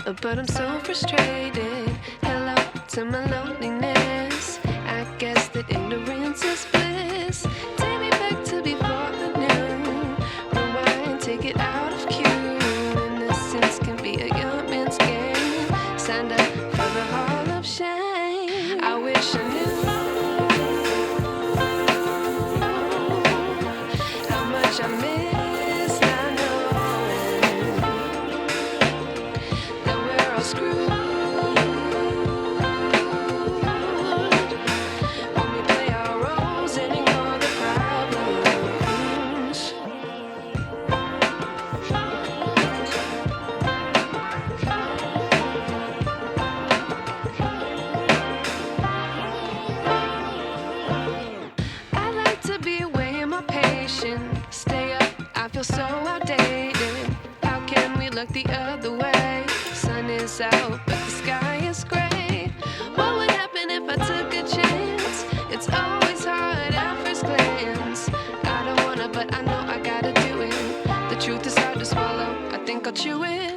but I'm so frustrated. Hello to my loneliness. I guess that ignorance is bliss. Take me back to before I knew. Rewind, take it out of cue. Innocence can be a young man's game. Signed up for the hall of shame. I wish I knew how much I miss not knowing that we're all screwed when we play our roles and ignore the problems. I like to be away in my patience. Stay up, I feel so outdated. How can we look the other way? Sun is out, but the sky is gray. What would happen if I took a chance? It's always hard at first glance. I don't wanna, but I know I gotta do it. The truth is hard to swallow, I think I'll chew it.